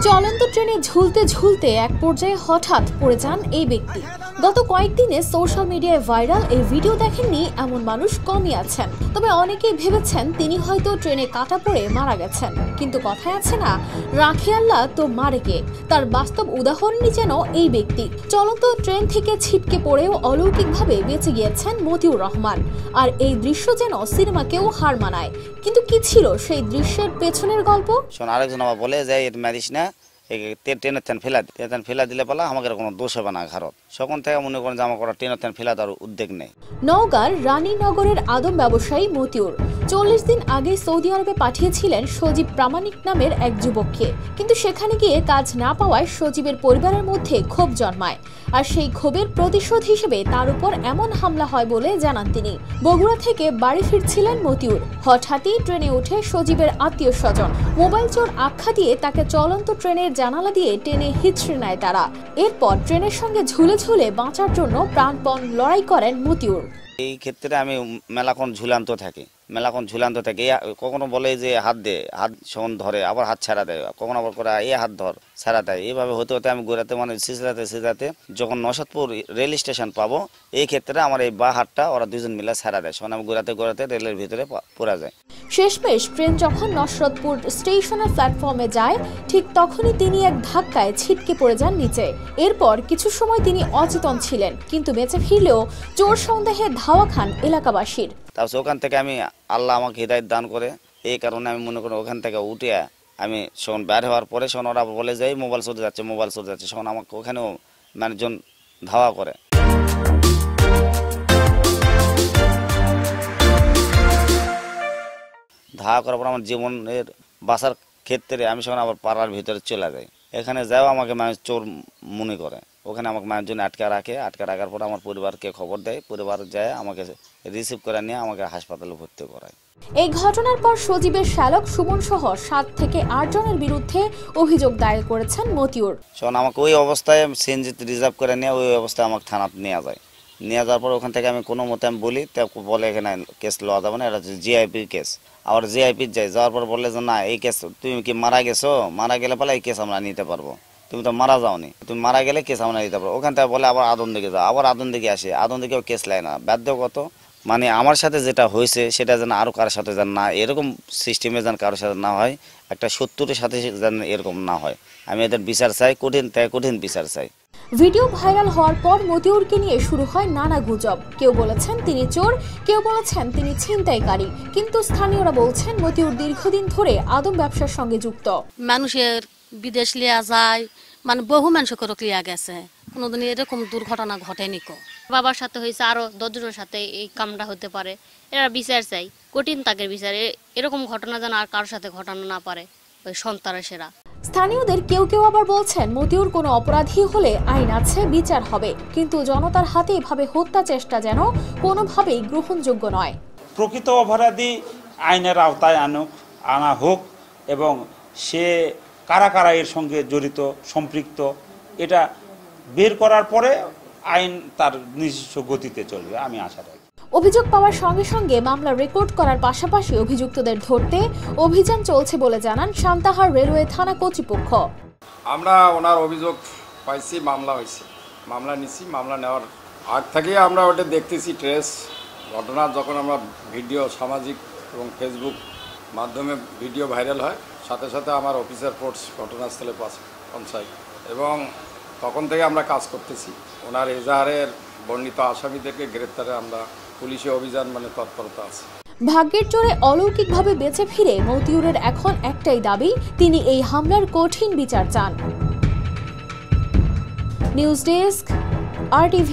চলন্ত ট্রেনে ঝুলতে ঝুলতে এক পর্যায়ে হঠাৎ পড়ে যান এই ব্যক্তি। গত কয়েকদিনে সোশ্যাল মিডিয়ায় ভাইরাল এই ভিডিও দেখেননি এমন মানুষ কমই আছেন। তবে অনেকেই ভেবেছেন তিনি হয়তো ট্রেনে কাটা পড়ে মারা গেছেন। কিন্তু কথায় আছে না, রাখে আল্লাহ তো মারে কে। তার বাস্তব উদাহরণই যেন এই ব্যক্তি। চলন্ত ট্রেন থেকে ছিটকে পড়েও অলৌকিকভাবে বেঁচে গিয়েছেন মতিউর রহমান। আর এই দৃশ্য যেন সিনেমাকেও হার মানায়। কিন্তু কি ছিল সেই দৃশ্যের পেছনের গল্প? আরেকজন আবার বলে যে এর মারিস না, ট্রেনের তেন ফেলা দিলে পালা আমাকে কোনো দোষ হবে না ঘাড়ত। সকল থেকে মনে করেন যে আমার ট্রেনের তেন ফেলা দেওয়ার উদ্যোগ নেই। নওগাঁর রানীনগরের আদম ব্যবসায়ী মতিউর 40 দিন আগে সৌদি আরবে পাঠিয়েছিলেন সজীব প্রামাণিক নামের এক যুবককে। কিন্তু সেখানে গিয়ে কাজ না পাওয়ায় সজীবের পরিবারের মধ্যে ক্ষোভ জন্মায়। আর সেই ক্ষোভের প্রতিশোধ হিসেবে তার উপর এমন হামলা হয় বলে জানান তিনি। বগুড়া থেকে বাড়ি ফিরছিলেন মতিউর। হঠাৎই ট্রেনে উঠে সজীবের আত্মীয় স্বজন মোবাইল চোর আখ্যা দিয়ে তাকে চলন্ত ট্রেনের জানালা দিয়ে টেনে হিঁচড়ে নেয় তারা। এরপর ট্রেনের সঙ্গে ঝুলে ঝুলে বাঁচার জন্য প্রাণপণ লড়াই করেন মতিউর। এই ক্ষেত্রে আমি মেলাক্ষণ ঝুলান্ত থাকি। কখনো বলে যে হাত দে, হাত সমান ধরে, আবার হাত ছাড়া দেয়, কখনো আবার করে এই হাত ধর ছাড়া দেয়। এইভাবে হতে হতে আমি ঘোরাতে সিজরাতে যখন নসাদপুর রেল স্টেশন পাবো, এই ক্ষেত্রে আমার এই বা হাতটা ওরা দুজন মিলে ছাড়া দেয়। সখন আমি ঘোরাতে রেলের ভিতরে পড়া যায়। শেষমেশ ট্রেন যখন নসরতপুর স্টেশনের প্ল্যাটফর্মে যায়, ঠিক তখনই তিনি এক ধাক্কায় ছিটকে পড়ে যান নিচে। এরপর কিছু সময় তিনি অচেতন ছিলেন, কিন্তু বেঁচে ফিরলেও চোর সন্দেহে ধাওয়া খান এলাকাবাসীর। তারপর ওখান থেকে আমি আল্লাহ আমাকে হিদায়ত দান করে, এই কারণে আমি মনে করি ওখান থেকে উঠে আমি সখন বের হওয়ার পরে সখন ওরা বলে যে মোবাইল চলে যাচ্ছে। সখন আমাকে ওখানেও মানুষজন ধাওয়া করে। ধাওয়া করার পর আমার জীবনের বাঁচার ক্ষেত্রে আমি সখন আবার পাড়ার ভিতরে চলে যাই। এখানে যাও আমাকে মানুষ চোর মনে করে। ওখানে আমাকে মানুষজন আটকে রাখার পর আমার পরিবারকে খবর দেয়। পরিবার যায় আমাকে রিসিভ করে নিয়ে আমাকে হাসপাতালে ভর্তি করায়। এই ঘটনার পর সজীবের শ্যালক সুমন সহ 7 থেকে 8 জনের বিরুদ্ধে অভিযোগ দায়ের করেছেন মতিউর। শোন, আমাকে ওই অবস্থায় সিএনজিতে রিজার্ভ করে নিয়ে ওই অবস্থায় আমাকে থানাতে নিয়ে যায়। নিয়ে যাওয়ার পর ওখান থেকে আমি কোনো মতে আমি বলি, বলে এখানে কেস লওয়া যাবে না, এটা হচ্ছে জিআইপির কেস। আবার জিআইপির যাওয়ার পর বললে যে না, এই কেস তুমি কি মারা গেছো, মারা গেলে পালা এই কেস আমরা নিতে পারবো। তুমি তো মারা যাওনি, তুমি মারা গেলে কেস আমরা নিতে পারবো। ওখান থেকে বলে আবার আদন দিকে যাও, আবার আদন দিকে আসে, আদন দিকেও কেস নেয় না। বাধ্যগত মানে আমার সাথে যেটা হয়েছে সেটা যেন আরো কারোর সাথে যেন না এরকম সিস্টেমে যেন কারোর সাথে না হয়, একটা শত্রুর সাথে যেন এরকম না হয়। আমি এদের বিচার চাই, কঠিন বিচার চাই। ভিডিও ভাইরাল হওয়ার পর মতিউরকে নিয়ে শুরু হয় নানা গুজব। কেউ বলেছেন তিনি চোর, কেউ বলেছেন তিনি ছিনতাইকারী। কিন্তু স্থানীয়রা বলছেন মতিউর দীর্ঘদিন ধরে আদম ব্যবসার সঙ্গে যুক্ত। মানুষের বিদেশ লিয়া যায়, মানে বহু মানুষ করে লিয়া গেছে, কোনোদিন এরকম দুর্ঘটনা ঘটেনি। বাবার সাথে হয়েছে, আরো 10 জনের সাথে এই কামটা হতে পারে। এরা বিচার চাই, কঠিন তাকের বিচার। এরকম ঘটনা যেন আর কারোর সাথে ঘটানো না পারে ওই সন্ত্রাসীরা। স্থানীয়দের কেউ কেউ আবার বলছেন মতিউর কোনো অপরাধী হলে আইন আছে, বিচার হবে। কিন্তু জনতার হাতে এভাবে হত্যা চেষ্টা যেন কোনোভাবেই গ্রহণযোগ্য নয়। প্রকৃত অপরাধী আইনের আওতায় আনা হোক, এবং সে কারা এর সঙ্গে জড়িত সম্পৃক্ত এটা বের করার পরে আইন তার নিজস্ব গতিতে চলবে, আমি আশা রাখি। অভিযোগ পাওয়ার সঙ্গে সঙ্গে মামলা রেকর্ড করার পাশাপাশি অভিযুক্তদের ধরতে অভিযান চলছে বলে জানান সান্তাহার রেলওয়ে থানা কর্তৃপক্ষ। আমরা ওনার অভিযোগ পাইছি, মামলা হয়েছে, মামলা নিছি। মামলা নেওয়ার আগ থেকে আমরা ওটা দেখতেছি ট্রেস ঘটনা। যখন আমরা ভিডিও সামাজিক এবং ফেসবুক মাধ্যমে ভিডিও ভাইরাল হয়, সাথে সাথে আমার অফিসার ফোর্স ঘটনাস্থলে পৌঁছায় এবং তখন থেকে আমরা কাজ করতেছি। ওনার এজাহারের বর্ণিত আসামিদেরকে গ্রেপ্তারে আমরা পুলিশি অভিযান তৎপরতা আছে। ভাগ্যের জোরে অলৌকিকভাবে বেঁচে ফিরে মতিউরের এখন একটাই দাবি, তিনি এই হামলার কঠিন বিচার চান। News desk, RTV।